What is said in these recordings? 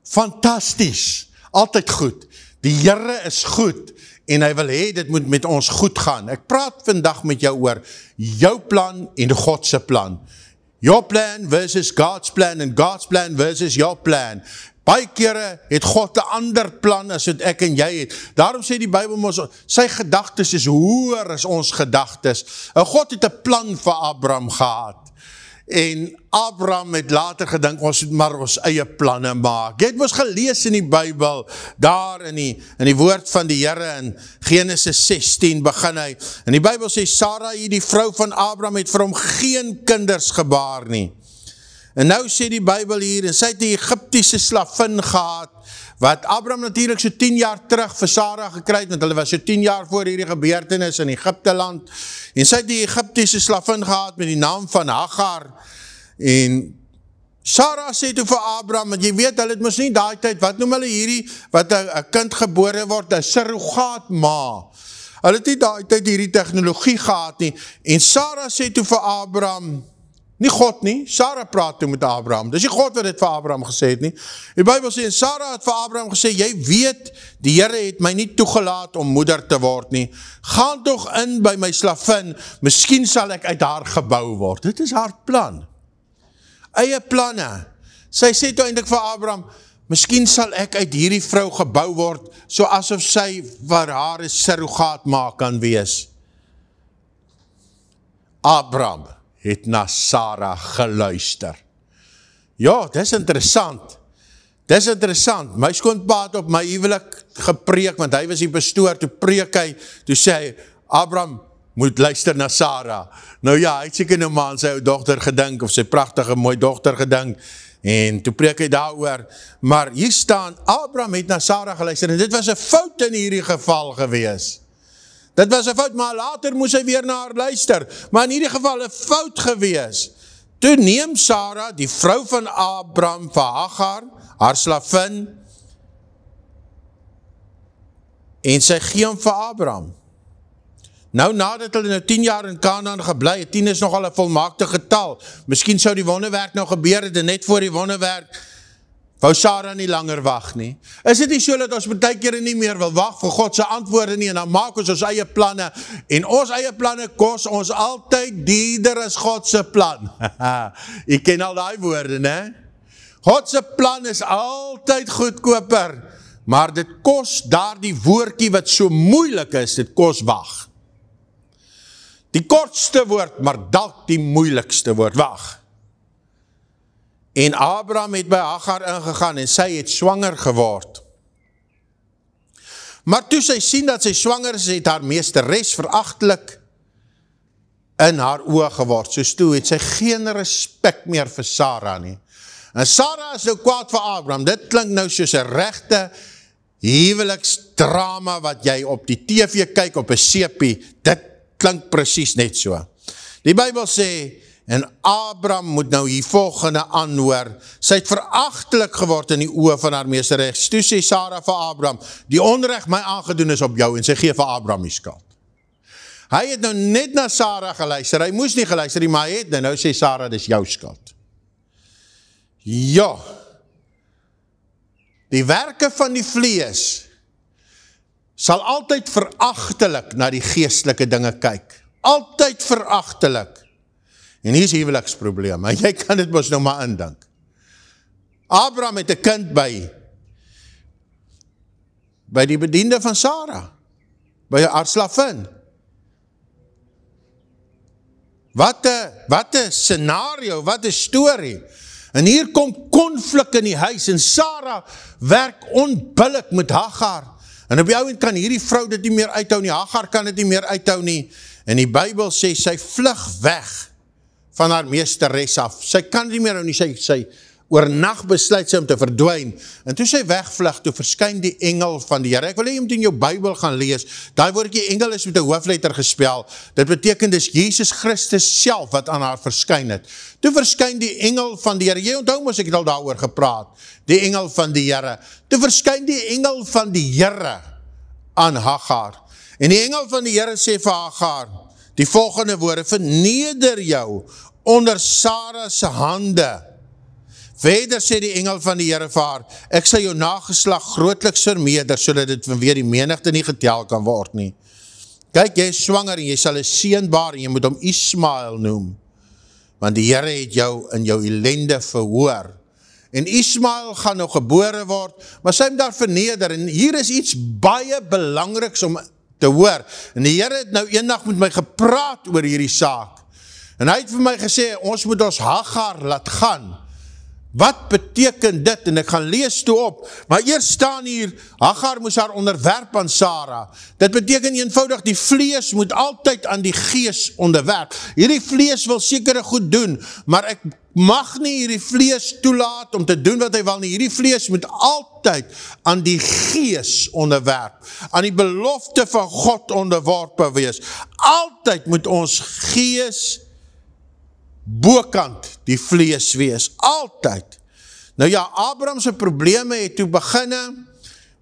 Fantasties, altyd goed. Die Here is goed, en hy wil hê, dit moet met ons goed gaan. Ek praat vandag met jou oor jou plan en God se plan. Your plan versus God's plan, en God's plan versus your plan. Baie kere het God 'n ander plan as wat ek en jy het. Daarom sê die Bybel ons, sy gedagtes is hoër as ons gedagtes. En God het 'n plan vir Abraham gehad. En Abraham het later gedink, ons moet maar ons eie planne maak. Jy het mos gelees in die Bybel, daar in die woord van die Here, in Genesis 16 begin hy, en die Bybel sê, Sarai, die vrou van Abraham, het vir hom geen kinders gebaar nie. En nou sê die Bybel hier, en sy het die Egiptiese slavin gehad, wat Abraham natuurlijk so 10 jaar terug vir Sarah gekry het, want hulle was so 10 jaar voor hierdie gebeurtenis in Egypte land, en sy het die Egiptiese slavin gehad met die naam van Hagar, en Sarah sê toe vir Abraham, want jy weet, hulle het mos nie daai tyd, wat noem hulle hierdie, wat 'n kind gebore word, 'n surrogaatma. Hulle het nie daai tyd hierdie tegnologie gehad nie, en Sarah sê toe vir Abraham, nie God nie, Sarah praat toe met Abraham, dis nie God wat dit vir Abraham gesê het nie. Die Bybel sê, en Sarah het vir Abraham gesê, jy weet, die Here het my nie toegelaat om moeder te word nie, gaan toch in by my slavin, miskien sal ek uit haar gebou word. Dit is haar plan, eie planne. Sy sê toe eintlik vir Abraham, miskien sal ek uit hierdie vrou gebou word, so asof sy vir haar 'n surrogaatma kan wees. Abraham het na Sarah geluister. Ja, dis interessant. Dis interessant. My skoonpa het op my huwelik gepreek, want hy was die pastoor, toe preek hy, toe sê hy, Abraham moet luister na Sarah. Nou ja, hy het seker nou maar aan sy ou dogter gedink, of sy pragtige mooi dogter gedink, en toe preek hy daaroor, maar hier staan, Abraham het na Sarah geluister, en dit was 'n fout in hierdie geval gewees. Dit was 'n fout, maar later moes hy weer na haar luister. Maar in hierdie geval 'n fout gewees. Toe neem Sarah, die vrou van Abraham, vir Hagar, haar slavin, en sy gee hom vir Abraham. Nou nadat hulle nou 10 jaar in Kanaan gebly het, 10 is nogal 'n volmaakte getal. Miskien sou die wonderwerk nou gebeur het, en net voor die wonderwerk wou Sarah nie langer wag nie. Is dit nie so dat ons baie kere nie meer wil wag vir God se antwoorde nie, en dan maak ons eie planne, en ons eie planne kos ons altyd duurder as God se plan. Ek ken al daai woorde, né? God se plan is altyd goedkoper, maar dit kos daardie woordjie wat so moeilik is, dit kos wag. Die kortste woord, maar dalk die moeilikste woord, wag. En Abraham het by Hagar ingegaan en sy het swanger geword. Maar toe sy sien dat sy swanger is, het haar meesteres veragtelik in haar oë geword. Soos toe het sy geen respek meer vir Sarah nie. En Sarah is nou kwaad vir Abraham. Dit klink nou soos 'n regte huweliksdrama wat jy op die TV kyk op 'n seepie. Dit klink presies net so. Die Bybel sê, en Abraham moet nou hier volgende aanhoor, sy het veragtelik geword in die oë van haar meesteres. Toe sê Sarah vir Abraham, die onreg my aangedoen is op jou, en sy gee vir Abraham die skuld. Hy het nou net na Sarah geluister, hy moes nie geluister nie, maar hy het nou sê Sarah, dis jou skuld. Ja, die werke van die vlees sal altyd veragtelik na die geestelike dinge kyk. Altyd veragtelik. En hier is huweliksprobleem, en jy kan dit mos nou maar indink. Abraham het 'n kind by die bediende van Sarah, by haar slavin. Wat 'n scenario, wat 'n storie. En hier kom konflik in die huis, en Sarah werk onbillik met Hagar. En op die ouend kan hierdie vrou dit nie meer uithou nie, Hagar kan dit nie meer uithou nie. En die Bybel sê, sy vlug weg van haar meesteres af. Sy kan nie meer hou nie, sy oornag besluit sy om te verdwyn. En toe sy wegvlug, toe verskyn die engel van die Here. Ek wil hê jy moet in jou Bybel gaan lees. Daai woordjie engel is met 'n hoofletter gespel. Dit beteken dis Jesus Christus self wat aan haar verskyn het. Toe verskyn die engel van die Here. Jy onthou mos ek het al daaroor gepraat. Die engel van die Here. Toe verskyn die engel van die Here aan Hagar. En die engel van die Here sê vir Hagar die volgende woorde: verneder jou onder Sarah se hande. Verder sê die engel van die Here vir haar, ek sal jou nageslag grootliks vermeerder, sodat dit vanweer die menigte nie getel kan word nie. Kyk, jy is swanger en jy sal 'n seun baar en jy moet hom Ismael noem, want die Here het jou in jou ellende verhoor. En Ismael gaan nou gebore word, maar sy het daar verneder, en hier is iets baie belangriks om te hoor, en die Here het nou eendag met my gepraat oor hierdie saak, en hy het vir my gesê, ons moet ons Hagar laat gaan. Wat beteken dit? En ek gaan lees toe op, maar eers staan hier, Hagar moes haar onderwerp aan Sarah. Dit beteken eenvoudig, die vlees moet altyd aan die gees onderwerp. Hierdie vlees wil sekere goed doen, maar ek mag nie hierdie vlees toelaat om te doen wat hy wil nie. Hierdie vlees moet altyd aan die gees onderwerp, aan die belofte van God onderworpe wees. Altyd moet ons gees bokant die vlees wees, altyd. Nou ja, Abraham se probleme het toe beginne,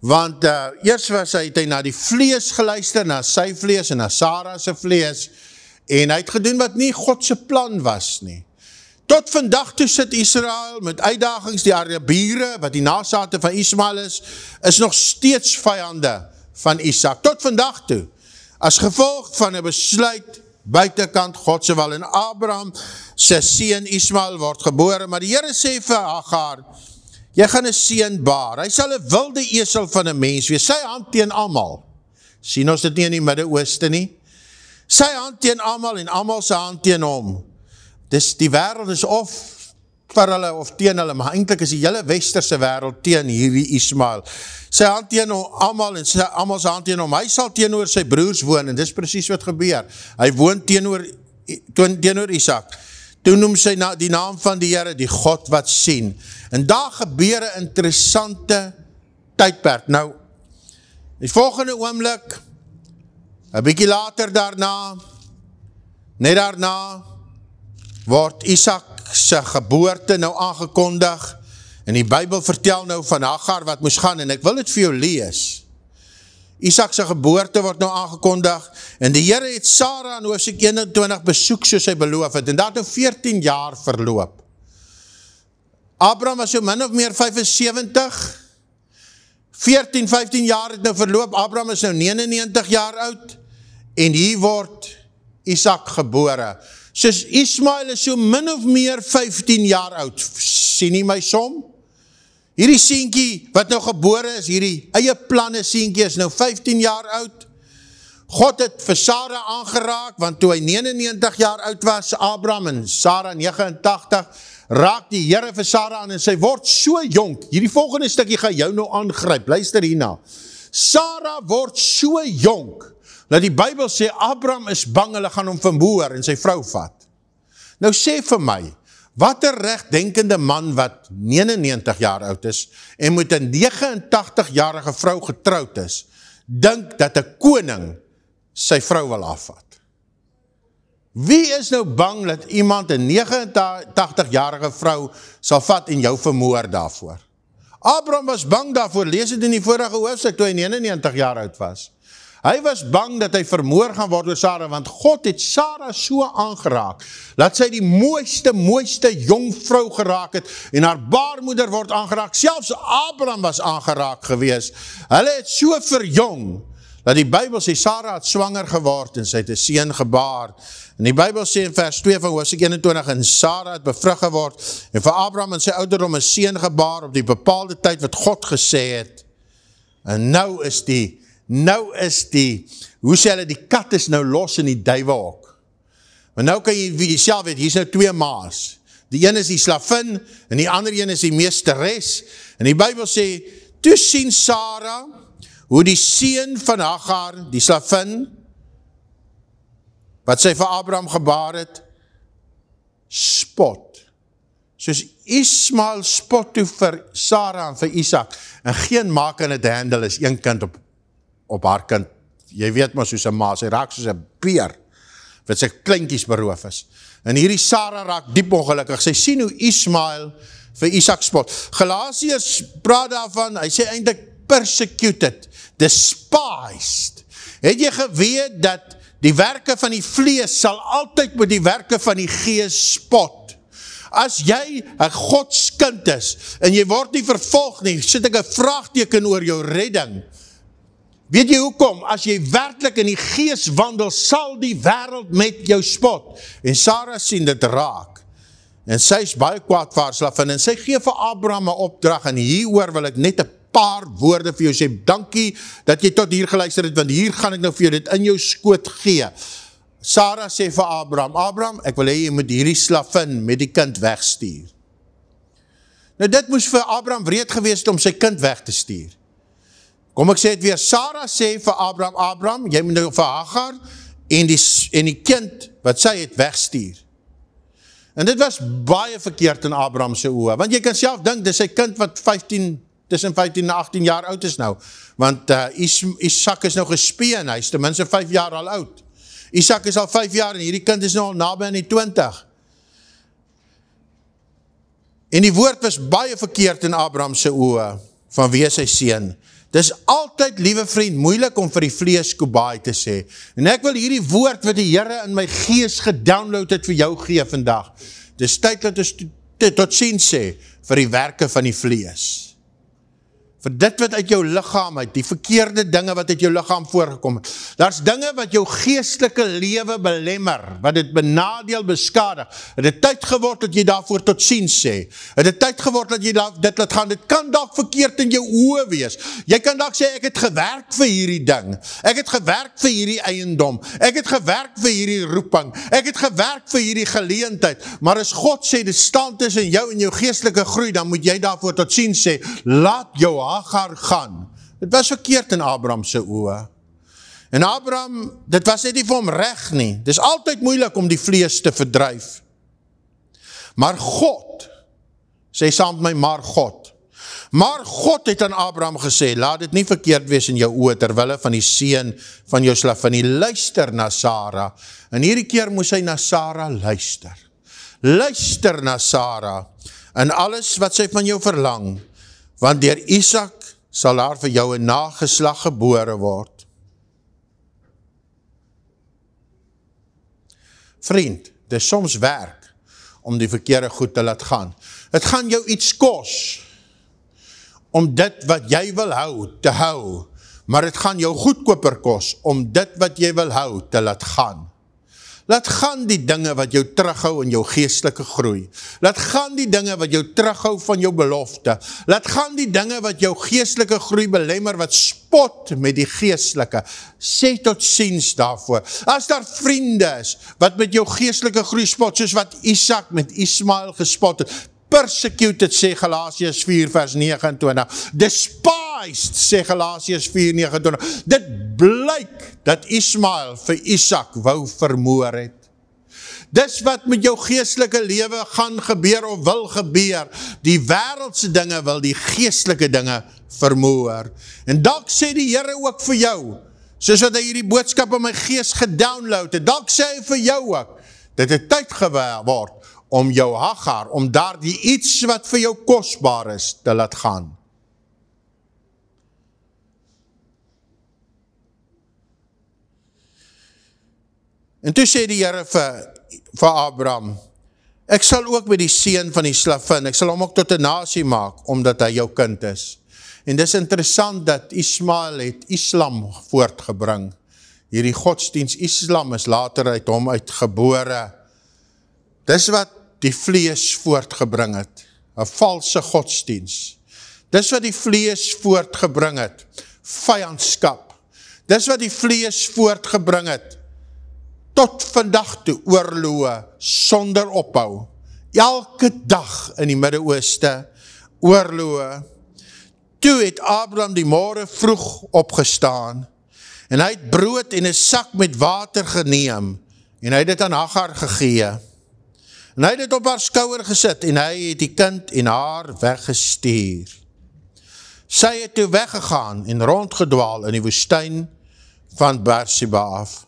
want eers was hy na die vlees geluister, na sy vlees en na Sarah se vlees, en hy het gedoen wat nie God se plan was nie. Tot vandag toe sit Israel met uitdagings, die Arabiere, wat die nasate van Ismael is nog steeds vyande van Isak, tot vandag toe, as gevolg van 'n besluit buitekant God se wil, en Abraham sy seun Ismael word gebore, maar die Here sê vir Hagar, jy gaan 'n seun baar, hy sal 'n wilde esel van 'n mens wees, sy hand teen almal, sien ons dit nie in die Midde-Ooste nie, sy hand teen almal en almal sy hand teen hom, dis die wêreld is of vir hulle of teen hulle, maar eintlik is die hele westerse wêreld teen hierdie Ismael, sy hand teen hom, almal en almal sy hand teen hom, hy sal teenoor sy broers woon, en dis presies wat gebeur, hy woon teenoor Isak, toe noem sy die naam van die Here, die God wat sien, en daar gebeur 'n interessante tydperk. Nou, die volgende oomblik, 'n bietjie later daarna, net daarna, word Isak sy geboorte nou aangekondig, en die Bybel vertel nou van Hagar wat moes gaan, en ek wil dit vir jou lees. Isak sy geboorte word nou aangekondig, en die Here het Sarah in hoofstuk 21 besoek soos hy beloof het, en daar het nou 14 jaar verloop. Abraham was so min of meer 75, 14, 15 jaar het nou verloop, Abraham is nou 99 jaar oud, en hier word Isak gebore. Soos Ismael is so min of meer 15 jaar oud, sien nie my som? Hierdie seentjie wat nou gebore is, hierdie eie planne seentjie is nou 15 jaar oud. God het vir Sarah aangeraak, want toe hy 99 jaar oud was, Abraham en Sarah 89, raak die Here vir Sarah aan en sy word so jonk. Hierdie volgende stukkie gaan jou nou aangryp, luister hierna. Sarah word so jonk, dat die Bybel sê, Abraham is bang, hulle gaan hom vermoor en sy vrou vat. Nou sê vir my, wat 'n regdenkende man wat 99 jaar oud is, en met 'n 89-jarige vrou getroud is, dink dat 'n koning sy vrou wil afvat. Wie is nou bang dat iemand 'n 89-jarige vrou sal vat en jou vermoor daarvoor? Abraham was bang daarvoor, lees dit in die vorige hoofstuk, toe hy 99 jaar oud was. Hy was bang dat hy vermoor gaan word door Sarah, want God het Sarah so aangeraak, dat sy die mooiste jong vrou geraak het, en haar baarmoeder word aangeraak, selfs Abraham was aangeraak gewees. Hulle het so verjong, dat die Bybel sê, Sarah het swanger geword, en sy het 'n seun gebaar. En die Bybel sê in vers 2 van hoofstuk 21, en Sarah het bevrug geword, en vir Abraham en sy ouderdom 'n seun gebaar, op die bepaalde tyd wat God gesê het. En nou is die, hoe sê hulle, die kat is nou los in die duiwelhok. Maar nou kan jy self weet, hier is nou 2 maas. Die een is die slavin, en die ander een is die meesteres. En die Bybel sê, toe sien Sarah, hoe die seun van Hagar, die slavin, wat sy vir Abraham gebaar het, spot. Soos Ismael spot toe vir Sarah en vir Isak, en geen maak in het handel is een kind op haar kind, jy weet maar soos 'n ma, sy raak soos 'n beer, wat sy kleintjies beroof is. En hierdie Sarah raak diep ongelukkig, sy sien hoe Ismael vir Isak spot. Galasiërs praat daarvan, hy sê eintlik persecuted, despised. Het jy geweet dat die werke van die vlees sal altyd met die werke van die gees spot? As jy 'n Godskind is, en jy word nie vervolg nie, sit ek 'n vraagteken oor jou redding. Weet jy hoekom? As jy werklik in die gees wandel, sal die wêreld met jou spot. En Sarah sien dit raak. En sy is baie kwaad vir haar slavin, en sy gee vir Abraham 'n opdrag, en hieroor wil ek net 'n paar woorde vir jou sê. Dankie dat jy tot hier geluister het, want hier gaan ek nou vir jou dit in jou skoot gee. Sarah sê vir Abraham, ek wil hê jy moet hierdie slavin met die kind wegstuur. Nou dit moes vir Abraham wreed gewees het om sy kind weg te stuur. Kom ek sê het weer, Sarah sê vir Abraham, jy moet nou vir Hagar en die kind wat sy het wegstuur. En dit was baie verkeerd in Abraham se oë, want jy kan self dink, dis sy kind wat tussen 15 en 18 jaar oud is nou, want Isak is nou gespeen, hy is ten minste 5 jaar al oud. Isak is al 5 jaar en hierdie kind is nou al naby aan die 20. En die woord was baie verkeerd in Abraham se oë, vanweë sy seun. Dis altyd, liewe vriend, moeilik om vir die vlees kobaai te sê. En ek wil hierdie woord wat die Here in my gees gedownload het vir jou gee vandag. Dis tyd dat ons tot sien sê vir die werke van die vlees. Vir dit wat uit jou liggaam uit, die verkeerde dinge wat uit jou liggaam voorgekom het. Daar's dinge wat jou geestelike lewe belemmer, wat dit benadeel, beskadig. Het dit tyd geword dat jy daarvoor tot sien sê. Het dit tyd geword dat jy dit laat gaan. Dit kan dalk verkeerd in jou oë wees. Jy kan dalk sê, ek het gewerk vir hierdie ding. Ek het gewerk vir hierdie eiendom. Ek het gewerk vir hierdie roeping. Ek het gewerk vir hierdie geleentheid. Maar as God sê, dit staan tussen jou en jou geestelike groei, dan moet jy daarvoor tot sien sê, laat jou Hagar gaan. Dit was verkeerd in Abraham se oë. En Abraham, dit was net nie vir hom reg nie. Dit is altyd moeilik om die vlees te verdryf. Maar God, sê saam met my, maar God het aan Abraham gesê, laat dit nie verkeerd wees in jou oë, terwille van die seun van jou slavin, luister na Sarah. En hierdie keer moes hy na Sarah luister. Luister na Sarah, en alles wat sy van jou verlang, want deur Isak sal haar vir jou 'n nageslag gebore word. Vriend, dit is soms werk om die verkeerde goed te laat gaan. Het gaan jou iets kos om dit wat jy wil hou, te hou, maar het gaan jou goedkoper kos om dit wat jy wil hou, te laat gaan. Laat gaan die dinge wat jou terughou in jou geestelike groei. Laat gaan die dinge wat jou terughou van jou belofte. Laat gaan die dinge wat jou geestelike groei belemmer, wat spot met die geestelike. Sê tot siens daarvoor. As daar vriende is, wat met jou geestelike groei spot, soos wat Isak met Ismael gespot het, persecuted, sê Galasiërs 4 vers 29, despised, sê Galasiërs 4 29, dit blyk dat Ismael vir Isak wou vermoor het. Dis wat met jou geestelike lewe gaan gebeur of wil gebeur, die wêreldse dinge wil die geestelike dinge vermoor. En dalk sê die Here ook vir jou, soos wat hy hierdie boodskap in my gees gedownload het, dalk sê hy vir jou ook, dat dit tyd geword om jou Hagar, om daar die iets wat vir jou kosbaar is, te laat gaan. En toe sê die Here vir Abraham, ek sal ook met die seun van die slavin, ek sal hom ook tot 'n nasie maak, omdat hy jou kind is. En dis interessant dat Ismael het Islam voortgebring. Hierdie godsdienst Islam is later uit hom uitgebore. Dis wat die vlees voortgebring het, 'n valse godsdienst. Dis wat die vlees voortgebring het, vyandskap. Dis wat die vlees voortgebring het, tot vandag toe oorloë, sonder ophou. Elke dag in die Midde-Ooste, oorloë. Toe het Abraham die môre vroeg opgestaan, en hy het brood en 'n sak met water geneem, en hy het dit aan Hagar gegee. En hy het dit op haar skouer gesit, en hy het die kind en haar weggestuur. Sy het toe weggegaan, en rondgedwaal in die woestyn van Beersheba af.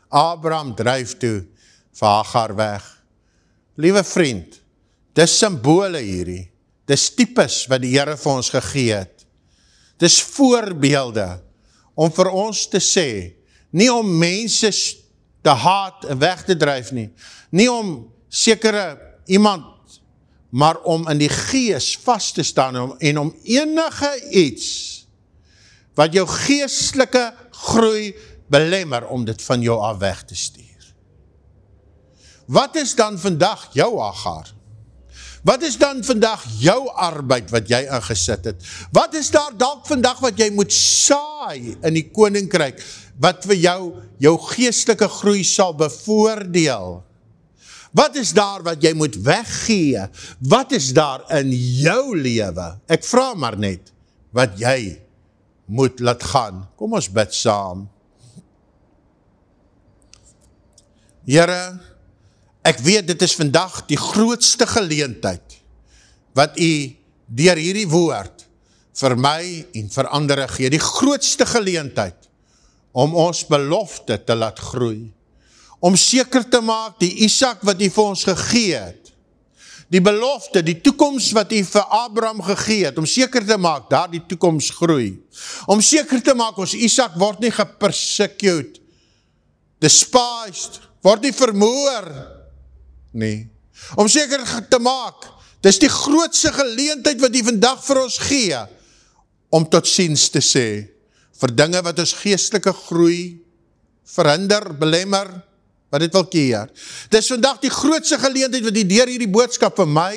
Abraham dryf toe vir Hagar weg. Liewe vriend, dis simbole hierdie, dis types wat die Here vir ons gegee het. Dis voorbeelde om vir ons te sê, nie om mense te haat en weg te dryf nie, nie om sekere iemand, maar om in die gees vast te staan en om enige iets wat jou geestelike groei belemmer, om dit van jou af weg te stuur. Wat is dan vandag jou Hagar? Wat is dan vandag jou arbeid wat jy ingesit het? Wat is daar dalk vandag wat jy moet saai in die koninkryk, wat vir jou geestelike groei sal bevoordeel? Wat is daar wat jy moet weggee? Wat is daar in jou lewe? Ek vra maar net, wat jy moet laat gaan. Kom ons bid saam. Here, ek weet dit is vandag die grootste geleentheid wat u deur hierdie woord vir my en vir ander gee. Die grootste geleentheid om ons belofte te laat groei. Om seker te maak die Isak wat u vir ons gegee het, die belofte, die toekoms wat u vir Abraham gegee het, om seker te maak daar die toekoms groei. Om seker te maak ons Isak word nie gepersecute, despised, word nie vermoor nie. Om seker te maak, dis die grootste geleentheid wat u vandag vir ons gee, om tot siens te sê, vir dinge wat ons geestelike groei verhinder, belemmer, wat dit wil keer. Dis vandag die grootste geleentheid wat u deur hierdie boodskap vir my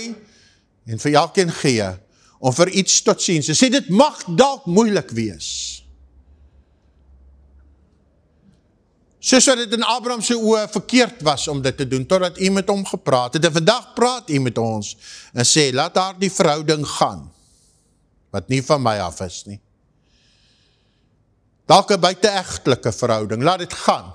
en vir elkeen gee, om vir iets tot siens te sê, dit mag dalk moeilik wees. Soos wat dit in Abraham se oë verkeerd was om dit te doen, totdat u met hom gepraat het, en vandag praat u met ons, en sê, laat daar die verhouding gaan, wat nie van my af is nie. Dalk 'n buiteegtelike verhouding, laat dit gaan.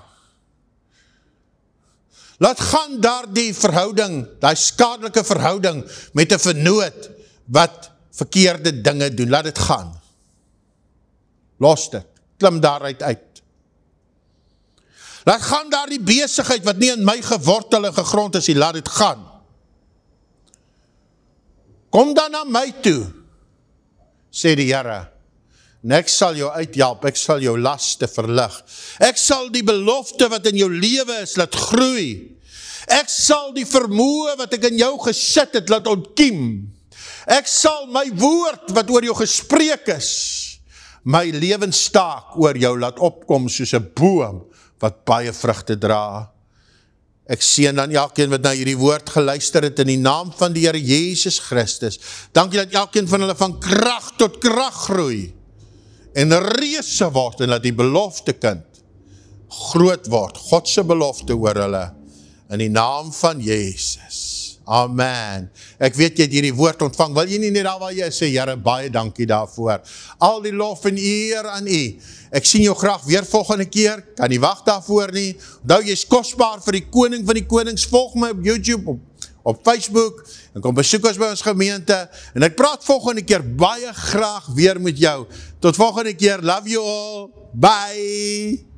Laat gaan daar die verhouding, die skadelike verhouding, met 'n vernoot, wat verkeerde dinge doen, laat dit gaan. Los dit, klim daaruit uit. Laat gaan daar die besigheid wat nie in my gewortel en gegrond is, laat dit gaan. Kom dan na my toe, sê die Here, en ek sal jou uithelp, ek sal jou laste verlig. Ek sal die belofte wat in jou lewe is, laat groei. Ek sal die vermoë wat ek in jou gesit het, laat ontkiem. Ek sal my woord wat oor jou gespreek is, my lewenstaak oor jou laat opkom soos 'n boom wat baie vrugte dra. Ek seën dan elkeen wat na hierdie woord geluister het in die naam van die Here Jesus Christus. Dankie dat elkeen van hulle van krag tot krag groei en reuse word en dat die belofte kind groot word. God se belofte oor hulle in die naam van Jesus. Amen. Ek weet jy het hierdie woord ontvang. Wil jy nie net daar waar jy sê, Here, baie dankie daarvoor. Al die lof en eer aan u. Ek sien jou graag weer volgende keer. Kan nie wag daarvoor nie. Onthou, jy is kosbaar vir die koning van die konings. Volg my op YouTube, op Facebook. En kom besoek ons by ons gemeente. En ek praat volgende keer baie graag weer met jou. Tot volgende keer. Love you all. Bye.